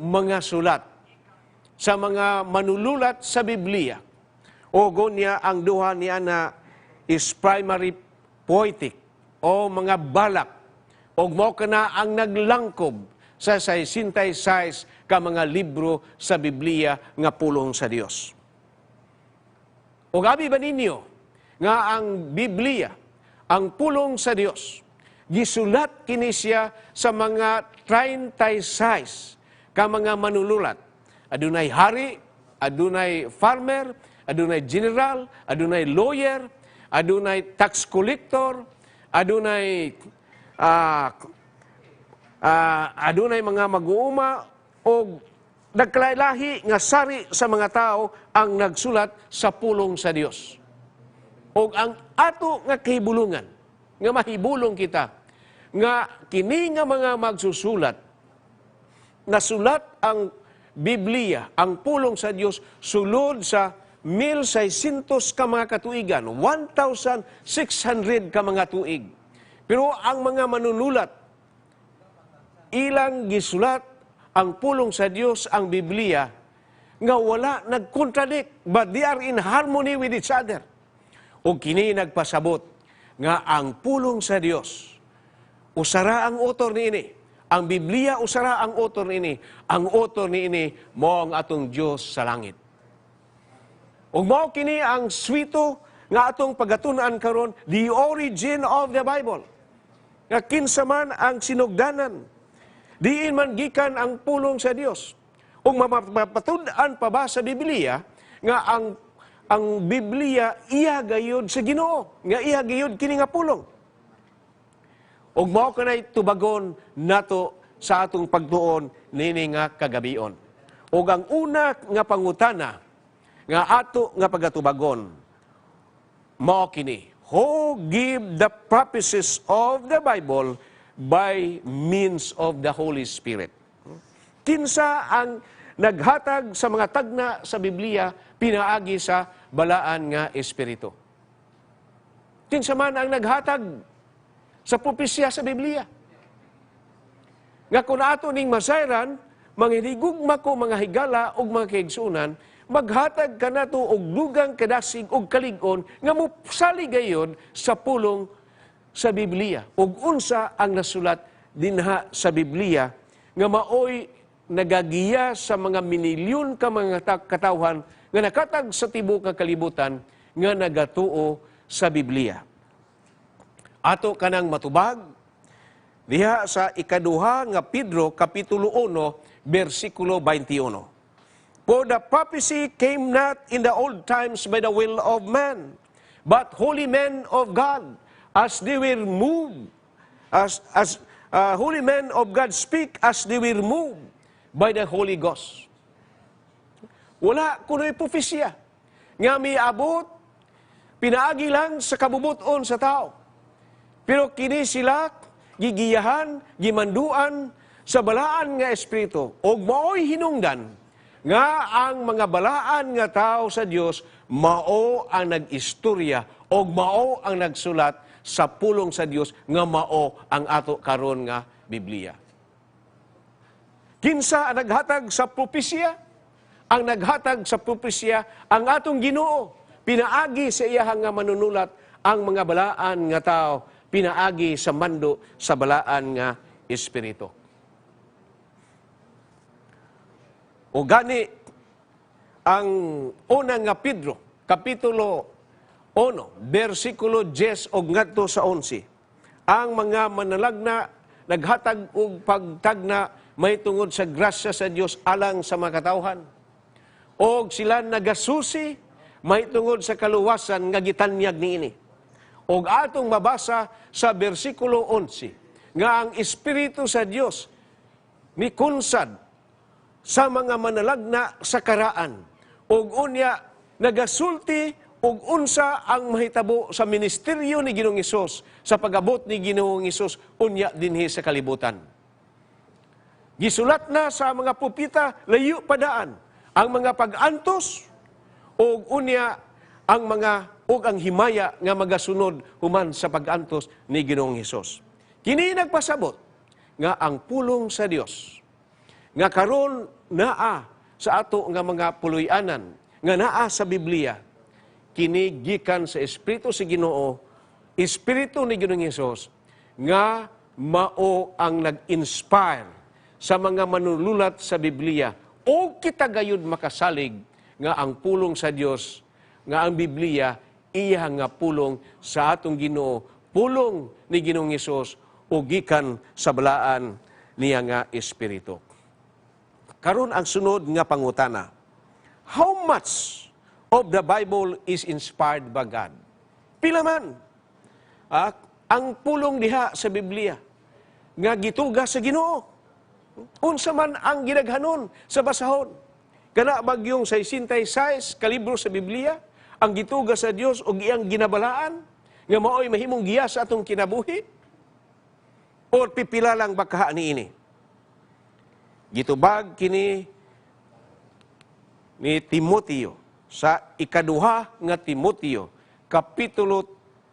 mga sulat sa mga manululat sa Biblia. O gonya ang duha niya na is primary poetic o mga balak. O mo kana ang naglangkob sa 66 ka mga libro sa Biblia nga pulong sa Dios. O gabi ba ninyo nga ang Biblia, ang pulong sa Dios, gisulat kini siya sa mga 36 ka mga manululat. Adunay hari, adunay farmer, adunay general, adunay lawyer, adunay tax collector, adunay adunay mga mag-uuma o nagkalailahi nga sari sa mga tao ang nagsulat sa pulong sa Dios. O ang ato nga kahibulungan, nga mahibulong kita, nga kini nga mga magsusulat, nasulat ang Biblia, ang pulong sa Dios, sulod sa 1,600 ka mga katuigan, 1,600 ka mga tuig. Pero ang mga manunulat, ilang gisulat ang pulong sa Dios, ang Biblia, nga wala nag-contradict, but they are in harmony with each other. O kini nagpasabot, nga ang pulong sa Dios, usara ang author niini. Ang Biblia, usara ang author niini. Ang author niini, mo ang atong Diyos sa langit. O mao kini ang swito nga atong pagatunan karon, the origin of the Bible. Nga kinsa man ang sinugdanan, diin man gikan ang pulong sa Dios. O mapatud-an pa ba sa Biblia nga ang Biblia iya gayud sa Ginoo, nga iya gayud kini nga pulong. O mao kanay tubagon nato sa atong pagtuon nini nga kagabion. O ang una nga pangutana nga ato nga pagatubagon mao kini, who give the prophecies of the Bible by means of the Holy Spirit. Kinsa ang naghatag sa mga tagna sa Biblia pinaagi sa balaan nga espiritu? Kinsa man ang naghatag sa propesya sa Biblia? Nga kung ato ning masayran, manginigugma ko mga higala o mga kaigsunan, maghatag ka na to og dugang kadasig og kalig-on nga mupsali gayon sa pulong sa Biblia. Og unsa ang nasulat dinha sa Biblia nga maoy nagagiya sa mga minilyon ka mga katawhan nga nakatag sa tibuok nga kalibutan nga nagatuo sa Biblia. Ato kanang matubag diha sa ikaduha nga Pedro kapitulo 1 bersikulo 21. For the prophecy came not in the old times by the will of man, but holy men of God, as they were moved, holy men of God speak as they were moved by the Holy Ghost. Wala kuno'y propesya nga miabot, pinaagi lang sa kabubuton sa tao. Pero kini sila gigiyahan, gimanduan sa balaan nga espiritu. Og mao'y hinungdan nga ang mga balaan nga tao sa Dios mao ang nag-istorya og mao ang nagsulat sa pulong sa Dios nga mao ang ato karon nga Biblia. Kinsa ang naghatag sa propesya? Ang naghatag sa propesya ang atong Ginoo. Pinaagi sa iyahang nga manunulat ang mga balaan nga tao, pinaagi sa mando sa balaan nga espiritu. O gani ang unang nga Pedro, kapitulo 1, bersikulo 10 og ngadto sa 11. Ang mga manalagna naghatag og pagtagna may tungod sa grasya sa Dios alang sa mga katawhan. Og sila nagasusi may tungod sa kaluwasan nga gitanyag niini. Og atong mabasa sa bersikulo 11 nga ang Espiritu sa Dios ni kunsad sa mga manalagna sa karaan. Og unya nagasulti og unsa ang mahitabo sa ministeryo ni Ginoong Hesus sa pag-abot ni Ginoong Hesus unya dinhi sa kalibutan. Gisulat na sa mga propeta layo padaan ang mga pag-antos og unya ang mga ug ang himaya nga magasunod human sa pag-antos ni Ginoong Hesus. Kini nagpasabot nga ang pulong sa Dios nga karon naa sa ato nga mga puloy-anan, nga naa sa Biblia, kini gikan sa Espiritu sa Ginoo, Espiritu ni Ginoong Hesus, nga mao ang nag-inspire sa mga manululat sa Biblia, o kita gayud makasalig nga ang pulong sa Dios, nga ang Biblia, iya nga pulong sa atong Ginoo, pulong ni Ginoong Hesus, o gikan sa balaan niya nga Espiritu. Karon ang sunod nga pangutana, how much of the Bible is inspired by God? Pila man ang pulong diha sa Biblia nga gituga sa Ginoo. Unsa man ang ginaghanon sa basahon. Kana bagyong 66 kalibro sa Biblia ang gituga sa Dios og iyang ginabalaan nga mao'y mahimong giya sa atong kinabuhi. O pipila lang baka niini. Gitubag kini ni Timoteo sa ikaduha nga Timoteo, Kapitulo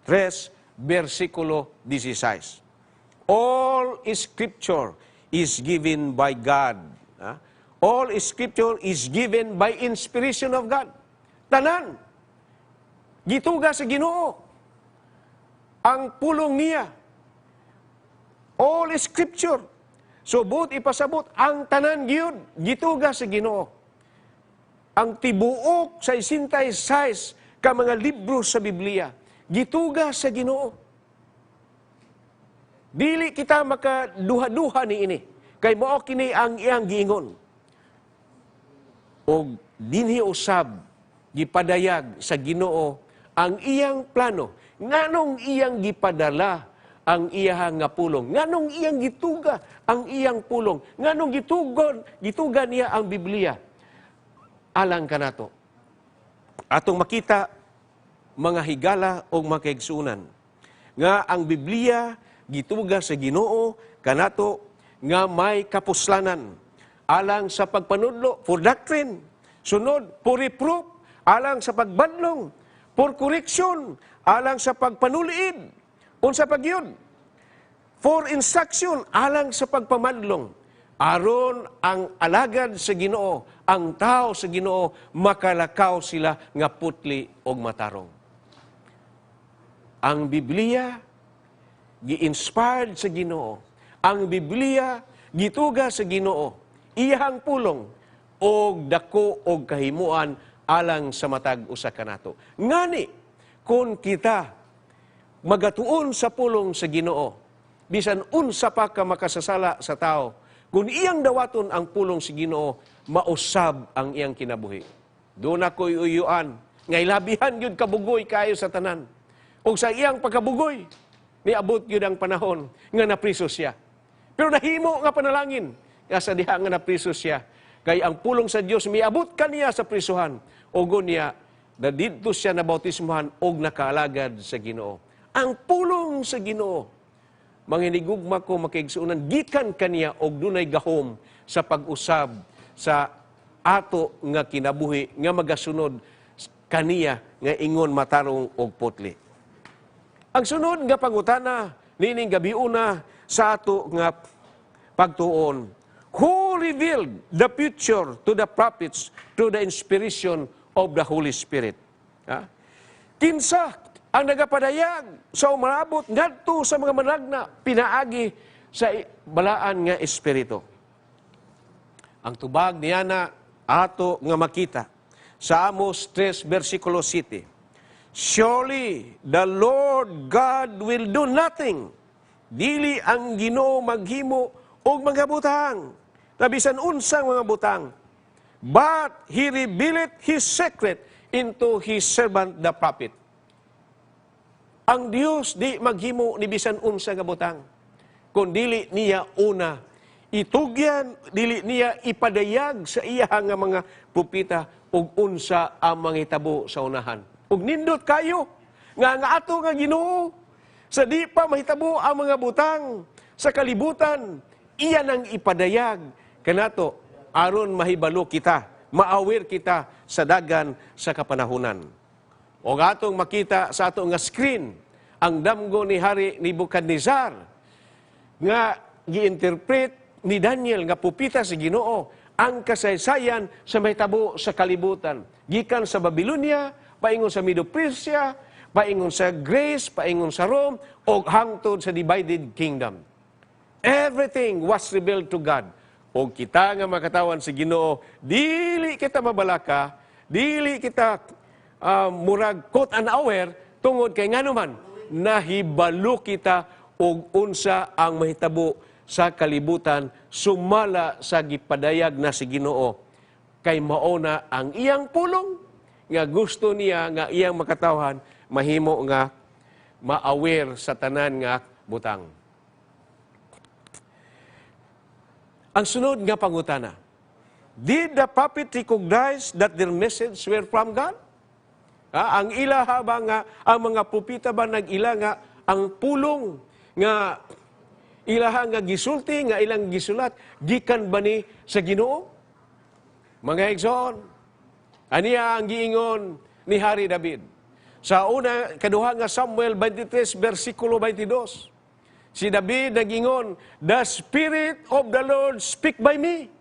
3, versikulo 16. All Scripture is given by God. All Scripture is given by inspiration of God. Tanan, gituga sa Ginoo. Ang pulong niya. All Scripture. So, buot ipasabot, ang tanan gyud gituga sa Ginoo. Ang tibuok sa 66 ka mga libro sa Biblia, gituga sa Ginoo. Dili kita makaduha-duha ni ini, kay mao kini ang iyang giingon. O dinhi usab, gipadayag sa Ginoo ang iyang plano. Nganong iyang gipadala ang iyang nga pulong. Nganong iyang gituga ang iyang pulong. Nganong gituga niya ang Biblia. Alang kanato. Atong makita mga higala o mga kaigsunan nga ang Biblia gituga sa Ginoo kanato nga may kapuslanan alang sa pagpanudlo for doctrine, sunod for reproof alang sa pagbadlong, for correction alang sa pagpanuliid, unsa pagyud, for instruction alang sa pagpamadlong, aron ang alagad sa Ginoo, ang tao sa Ginoo, makalakaw sila nga putli og matarong. Ang Biblia gi-inspired sa Ginoo. Ang Biblia gituga sa Ginoo. Iyang pulong og dako og kahimuan alang sa matag usa kanato. Ngani kun kita magatuon sa pulong sa Ginoo, bisan unsa pa ka makasasala sa tao, kung iyang dawaton ang pulong sa Ginoo, mausab ang iyang kinabuhi. Doon ako'y uyuan, ngay labihan yun kabugoy kayo sa tanan. O sa iyang pagkabugoy, niabot yun ang panahon nga napriso siya. Pero nahimo nga panalangin, nga sa diha nga napriso siya. Kay ang pulong sa Dios miabot kaniya sa prisuhan. O niya, na dito siya nabautismuhan og nakaalagad sa Ginoo. Ang pulong sa Ginoo, manginigugma ko makaigsuunan, gikan kaniya og dunay gahom sa pag-usab sa ato nga kinabuhi, nga magasunod kaniya nga ingon matarong og putli. Ang sunod nga pangutana, nining gabiuna sa ato nga pagtuon, who revealed the future to the prophets through the inspiration of the Holy Spirit? Kinsa ang nagapadayag sa umarabot ngadto sa mga managna pinaagi sa balaan nga espiritu. Ang tubag niya na ato nga makita sa Amos 3 versikulo 7. Surely the Lord God will do nothing. Dili ang Ginoo maghimo og mga butang. Tabisan unsang mga butang. But He revealed His secret into His servant the prophet. Ang Dios di maghimo ni bisan unsa nga butang. Kung dili niya una itugyan, dili niya ipadayag sa iya nga mga propeta ug unsa ang mangitabo sa unahan. Ug nindot kayo nga ato nga Ginoo sa di pa mahitabo ang mga butang sa kalibutan, iya nang ipadayag kanato aron mahibalo kita, maawir kita sa dagan sa kapanahunan. O atong makita sa ato nga screen ang damgo ni Hari Nebuchadnezzar nga gi-interpret ni Daniel nga pupita sa Ginoo ang kasaysayan sa mahitabo sa kalibutan. Gikan sa Babylonia, paingon sa Medo-Persia, paingon sa Greece, paingon sa Rome, o hangtod sa divided kingdom. Everything was revealed to God. O kita nga makatawan sa Ginoo, dili kita mabalaka, dili kita murag quote and aware, tungod kay nganuman, nahibalo kita og unsa ang mahitabo sa kalibutan, sumala sa gipadayag na si Ginoo. Kay mauna ang iyang pulong, nga gusto niya nga iyang makatawhan, mahimo nga ma-aware sa tanan nga butang. Ang sunod nga pangutana, did the prophet recognize that their message were from God? Ang ilaha ba nga, ang mga propeta ba nag-ila nga ang pulong nga ilaha nga gisulti, nga ilang gisulat, gikan ba ni sa Ginoo? Mga igsoon, aniya ang giingon ni Hari David. Sa una, kaduha nga Samuel 23, versikulo 22. Si David nagingon, the Spirit of the Lord speak by me.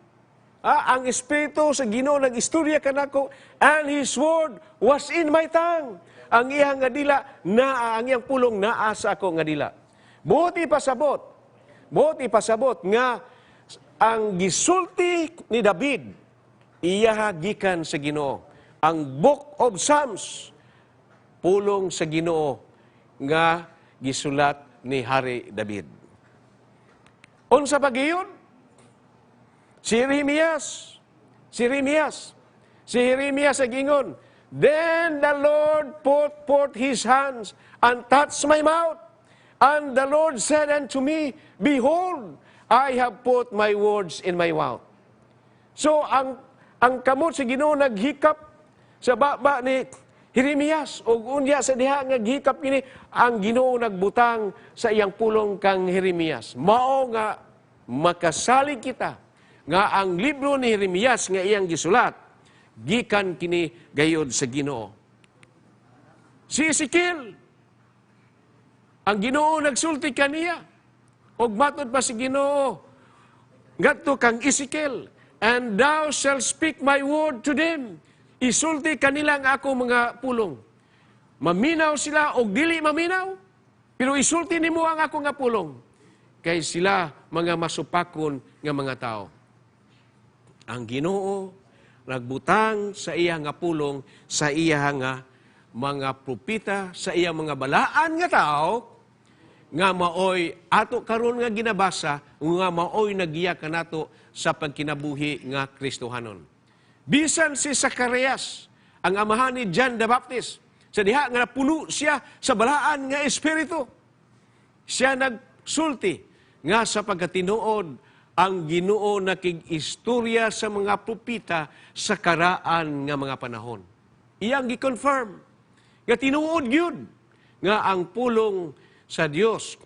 Ang Espiritu sa Ginoo nag-istorya kanako, and His word was in my tongue. Ang iyang nga dila, ang iyang pulong naa sa ako nga dila. Buti pasabot nga ang gisulti ni David, iya gikan sa Ginoo. Ang Book of Psalms, pulong sa Ginoo nga gisulat ni Hari David. Unsa pa giyon? Si Jeremias nagingon, then the Lord put forth His hands and touched my mouth. And the Lord said unto me, behold, I have put my words in my mouth. So, ang kamot sa Ginoo naghikap sa baba ni Jeremias, o unya sa diha nga gihikap kini, ang Ginoo nagbutang sa iyang pulong kang Jeremias. Mao nga makasalig kita nga ang libro ni Jeremias nga iyang gisulat, gikan kini gayod sa Ginoo. Si Ezekiel, ang Ginoo nagsulti kaniya, og matod pa si Ginoo, ngadto kang Ezekiel, and thou shalt speak my word to them. Isulti kanila ang ako mga pulong. Maminaw sila og dili maminaw, pero isulti nimo ang ako nga pulong. Kay sila mga masupakon nga mga tao. Ang Ginoo nagbutang sa iya nga pulong, sa iya nga mga propeta, sa iya mga balaan nga tao, nga maoy ato karon nga ginabasa, nga maoy nagiya kanato sa pagkinabuhi nga Kristohanon. Bisan si Zacarias, ang amahan ni John the Baptist, sa diha nga napuno siya sa balaan nga espiritu. Siya nagsulti nga sa pagkatinuod ang Ginoo nakig-istorya sa mga propeta sa karaan nga mga panahon. Iyang gi-confirm nga tinuod gyud nga ang pulong sa Dios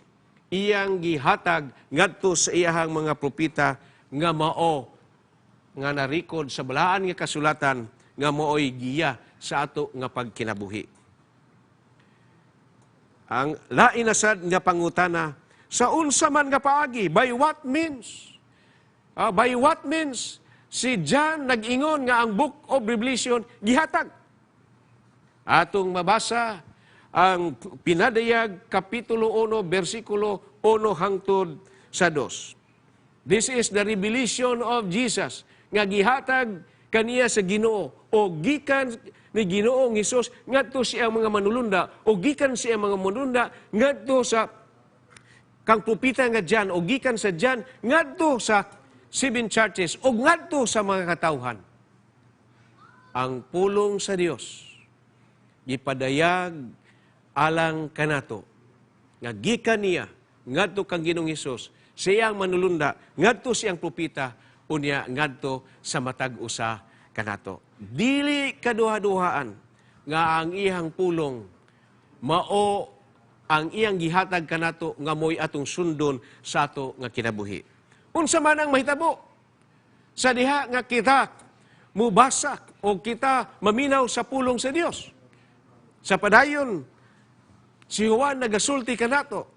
iyang gihatag ngadto sa iyahang mga propeta nga mao nga narikod sa balaan nga kasulatan nga maoy giya sa ato nga pagkinabuhi. Ang lain na sad nga pangutana, sa unsa man nga paagi, by what means? By what means si John nag-ingon nga ang Book of Revelation gihatag? Atong mabasa ang pinadayag Kapitulo 1, versikulo 1 hangtod sa 2. This is the revelation of Jesus nga gihatag kaniya sa Ginoo o gikan ni Ginoong Hesus ngadto siya mga manulunda o gikan siya mga manulunda ngadto sa kang propeta nga John o gikan sa John ngadto sa 7 churches o ngadto sa mga katawhan. Ang pulong sa Dios gipadayag alang kanato nga gikan niya ngadto kang Ginoong Hesus siyang manulunda ngadto siyang propeta unya ngadto sa matag usa kanato. Dili kaduha-duhaan nga ang iyang pulong mao ang iyang gihatag kanato nga moy atong sundon sa ato nga kinabuhi. Unsa man ang mahitabo sa diha nga kita mubasa o kita maminaw sa pulong sa Dios. Sa padayon si Juan nagasulti kanato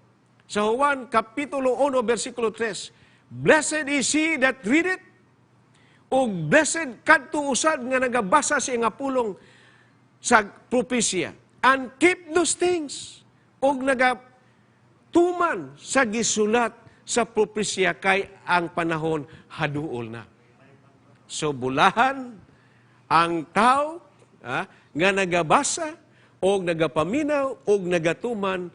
sa Juan Kapitulo 1, versikulo 3, Blessed is he that readeth, o blessed kadto usad nga nagabasa siya nga pulong sa propesya, and keep those things, o nagatuman sa gisulat sa propesya kay ang panahon haduol na. So bulahan ang tao nga nagabasa o nagapaminaw o nagatuman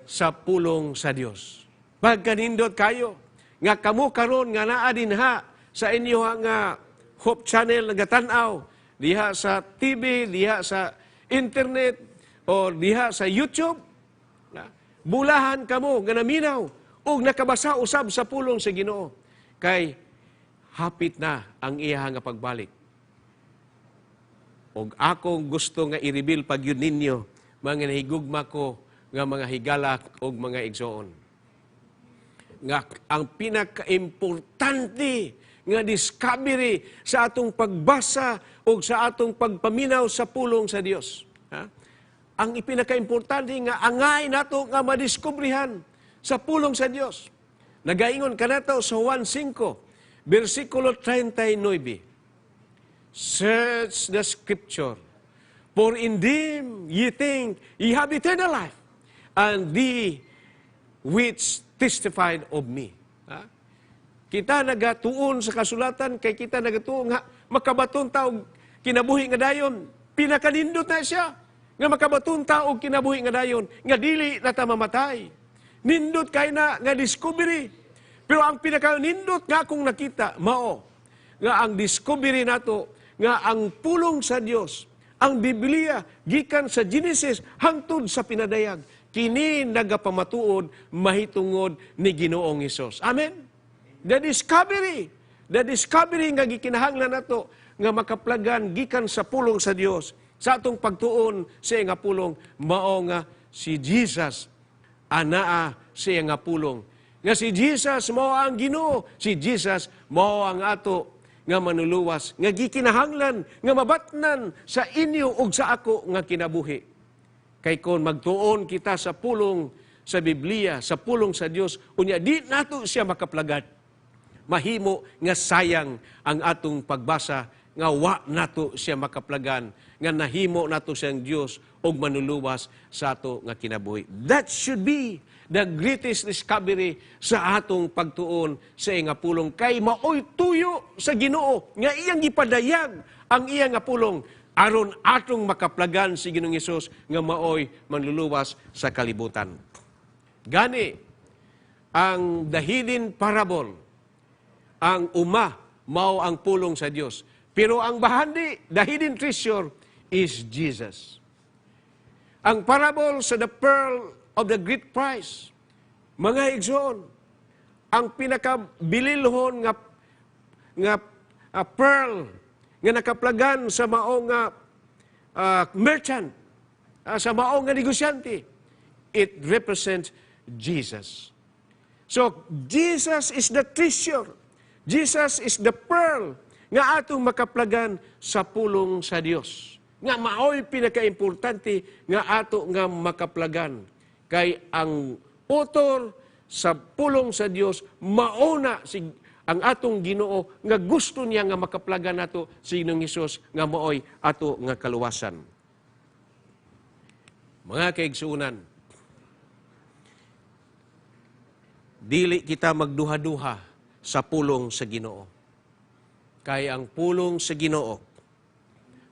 sa pulong sa Dios. Pagkanindot kayo, nga kamo karon nga naa dinha sa inyo nga Hope Channel nagatanaw, diha sa TV, diha sa internet, o diha sa YouTube, bulahan kamo nga naminaw o nakabasa usab sa pulong sa Ginoo. Kay hapit na ang iya nga pagbalik. Og akong gusto nga i-reveal pag yun ninyo, mga nahigugma ko nga mga higala o mga igsoon. Nga ang pinaka-importante nga discovery sa atong pagbasa o sa atong pagpaminaw sa pulong sa Dios. Ang pinaka-importante nga angay nato nga madiskubrihan sa pulong sa Dios. Nagaingon kanato sa Juan 5, versikulo 39. Search the Scripture, for in them ye think ye have eternal life, and they which testified of me. Kita nagatuon sa kasulatan, kay kita nagatuon nga makabaton tao kinabuhi nga dayon, pinakanindot na siya. Nga makabaton tao kinabuhi nga dayon, nga dili na ta mamatay. Nindot kay na nga discovery. Pero ang pinakanindot nga akong nakita, mao, nga ang discovery nato, nga ang pulong sa Dios, ang Biblia, gikan sa Genesis, hangtod sa pinadayag, kini nagapamatuod, mahitungod ni Ginoong Hesus. Amen? The discovery nga gikinahanglan nato, nga makaplagan, gikan sa pulong sa Dios, sa atong pagtuon sa nga pulong, mao nga si Jesus, anaa siya nga pulong. Nga si Jesus mao ang Ginoo, si Jesus mao ang ato nga manuluwas, nga gikinahanglan, nga mabatnan sa inyo ug sa ako nga kinabuhi. Kay kon magtuon kita sa pulong sa Biblia, sa pulong sa Dios, unya di nato siya makaplagat. Mahimo nga sayang ang atong pagbasa, nga wa nato siya makaplagan, nga nahimo nato siyang Dios ug manuluwas sa ato nga kinabuhi. That should be the greatest discovery sa atong pagtuon sa nga pulong, kay maoy tuyo sa Ginoo nga iyang gipadayag ang iyang nga pulong aron atong makaplagan si Ginoong Hesus nga maoy manluluwas sa kalibutan. Gani ang the hidden parable, ang mao ang pulong sa Dios. Pero ang bahandi, the hidden treasure is Jesus. Ang parable sa the pearl of the great price, mga igsoon, ang pinakabililhon nga pearl nga nakaplagan sa mao nga merchant, sa mao nga negosyante, it represents Jesus. So Jesus is the treasure. Jesus is the pearl nga atong makaplagan sa pulong sa Dios. Nga maoy pinaka-importante nga ato nga makaplagan. Kay ang author sa pulong sa Dios, mauna ang atong Ginoo nga gusto niya nga makaplagan nato si Ginoong Hesus nga maoy ato nga kaluwasan. Mga kaigsuunan, dili kita magduha-duha sa pulong sa Ginoo. Kay ang pulong sa Ginoo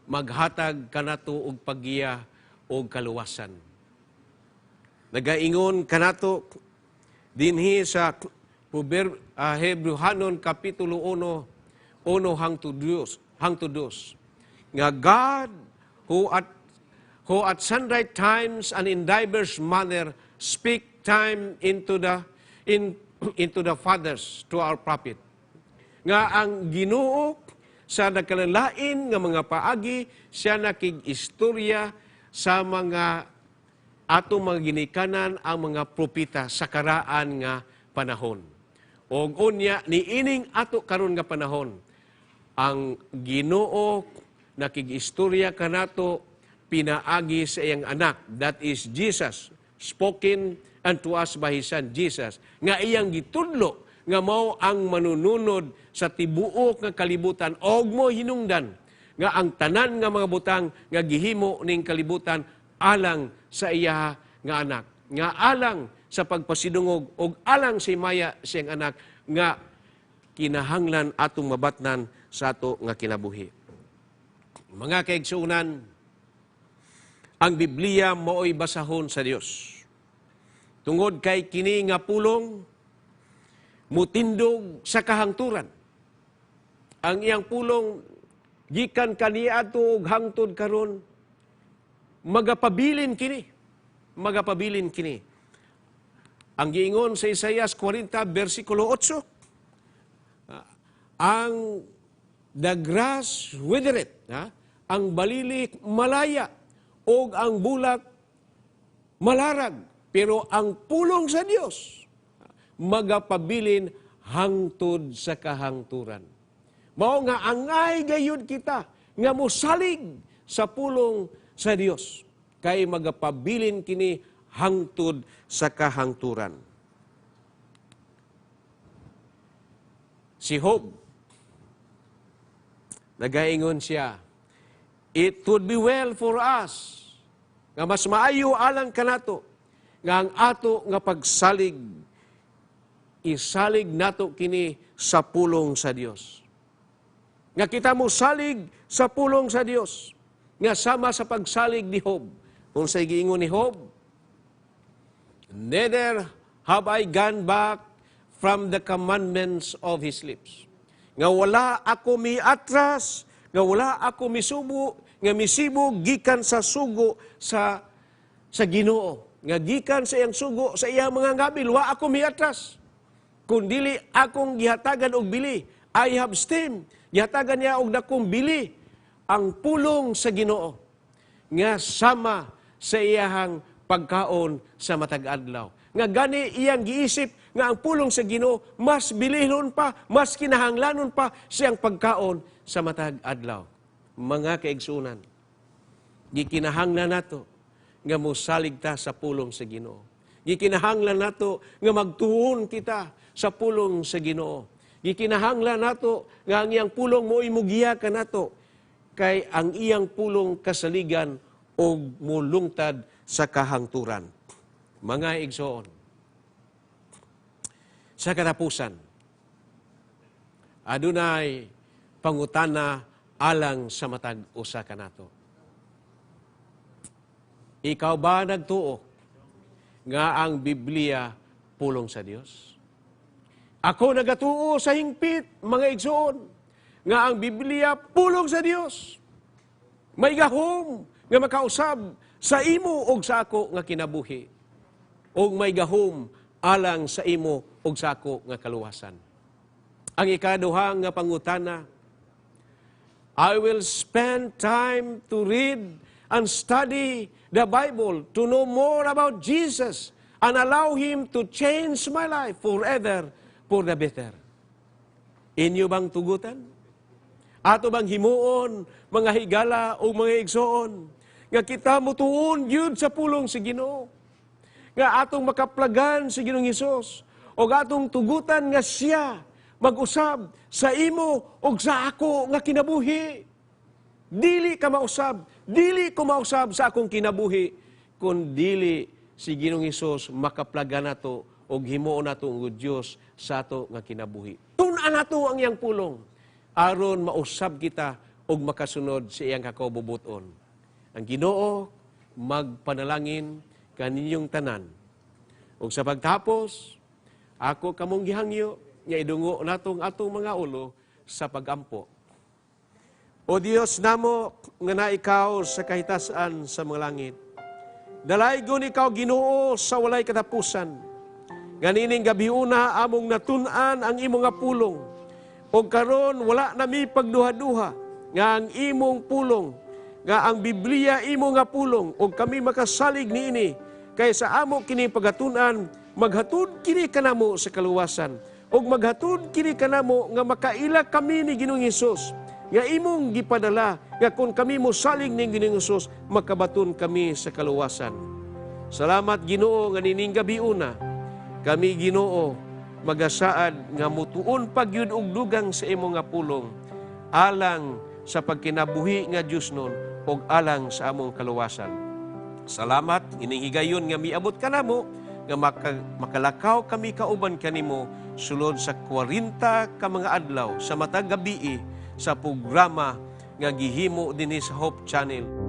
maghatag kanato og paggiya og kaluwasan. Nagaingon kanato dinhi sa Hebrehanon kapitulo 1 hangtod 2 nga God who at sundry times and in diverse manner speak time into the fathers to our prophet. Nga ang Ginoo sa nagkalalain nga mga paagi, siya nakig-istorya sa mga atong mga ginikanan ang mga propita sa karaan nga panahon. O unya, niining ato karon nga panahon, ang Ginoo nakig-istorya kanato pinaagi sa iyang anak, that is Jesus, spoken unto us by His Son, Jesus, nga iyang gitudlo nga mao ang manununod sa tibuok nga kalibutan og mo hinungdan nga ang tanan nga mga butang nga gihimo ning kalibutan alang sa iya nga anak, nga alang sa pagpasidungog og alang sa himaya siyang anak nga kinahanglan atong mabatnan sa ato nga kinabuhi. Mga kaigsuunan, ang Biblia mao'y basahon sa Dios. Tungod kay kini nga pulong mutindog sa kahangturan. Ang iyang pulong gikan kaniadto og hangtod karon magapabilin kini. Magapabilin kini. Ang giingon sa Isaias 40 versikulo 8, ang the grass withereth, ang balilik malaya, og ang bulak malarag, pero ang pulong sa Dios magapabilin hangtod sa kahangturan. Mao nga angay gayud kita nga mosalig sa pulong sa Dios kay magapabilin kini hangtod sa kahangturan. Si Job, nagaingon siya, it would be well for us nga mas maayo alang kanato nga ang ato nga pagsalig isalig nato kini sa pulong sa Dios. Nga kita mo salig sa pulong sa Dios nga sama sa pagsalig ni Job. Kung sa giingon ni Job, neither have I gone back from the commandments of his lips. Nga wala ako miatras, nga wala ako misubo, nga misibo gikan sa sugo sa Ginoo. Nga gikan sa iyang sugo sa iyang mga ngabil, wa ako miatras. Kundili akong gihatagan og bili. I have steam. Gihatagan niya og dakong bili ang pulong sa Ginoo nga sama sa iyang pagkaon sa matag adlaw. Nga gani iyang giisip nga ang pulong sa Ginoo mas bilihon pa, mas kinahanglanon pa siyang pagkaon sa matag adlaw. Mga kaigsunan, gikinahanglan nato nga mosalig ta sa pulong sa Ginoo. Gikinahanglan nato nga magtuon kita sa pulong sa Ginoo. Gikinahanglan nato nga ang iyang pulong mo'y mugiya ka nato kay ang iyang pulong kasaligan o mulungtad sa kahangturan. Mga igsoon, sa katapusan, adunay pangutana alang sa matag usa ka nato. Ikaw ba nagtuo nga ang Biblia pulong sa Dios? Ako nagatuo sa hingpit, mga igsoon, nga ang Biblia pulong sa Dios. May gahom nga makausab sa imo og sa ako nga kinabuhi. Og may gahom alang sa imo og sa ako nga kaluwasan. Ang ikaduha nga pangutana, I will spend time to read and study the Bible to know more about Jesus and allow Him to change my life forever for the better. Inyo bang tugutan? Ato bang himuon, mga higala o mga igsoon, nga kita mutuon yun sa pulong si Ginoo, nga atong makaplagan si Ginoong Hesus, o atong tugutan nga siya mag-usab sa imo o sa ako nga kinabuhi. Dili ka mausab, dili ko mausab sa akong kinabuhi, kun dili si Ginoong Hesus makaplagan nato o himuon nato ang Diyos sa ato nga kinabuhi. Tun-an nato ang iyang pulong, aron mausab kita og makasunod sa iyang kakabubuton. Ang Ginoo magpanalangin kaninyong tanan. Ug sa pagtapos, ako kamong gihangyo nga idungo natong atong mga ulo sa pagampo. O Dios namo nga na ikaw sa kahitasan sa mga langit. Dalaygon ikaw Ginoo sa walay katapusan. Ganining gabiuna among natun-an ang imong nga pulong. O karon wala nami pagduha-duha nga ang imong pulong, nga ang Biblia imo nga pulong, o kami makasalig niini, kay sa amo kini pagatunan, maghatud kini kanamo sa kaluwasan, o maghatud kini kanamo nga makaila kami ni Ginoong Hesus, nga imong gipadala, nga kung kami mo salig ni Ginoong Hesus, makabaton kami sa kaluwasan. Salamat Ginoo nga nining gabi una, kami Ginoo magasaad nga mutuon pagyud og dugang sa imo nga pulong alang sa pagkinabuhi nga Dios nun og alang sa among kaluwasan. Salamat ining higayon nga miabot kanamo nga makalakaw kami kauban kanimo sulod sa 40 ka mga adlaw sa matag gabii sa programa nga gihimo dinhi sa Hope Channel.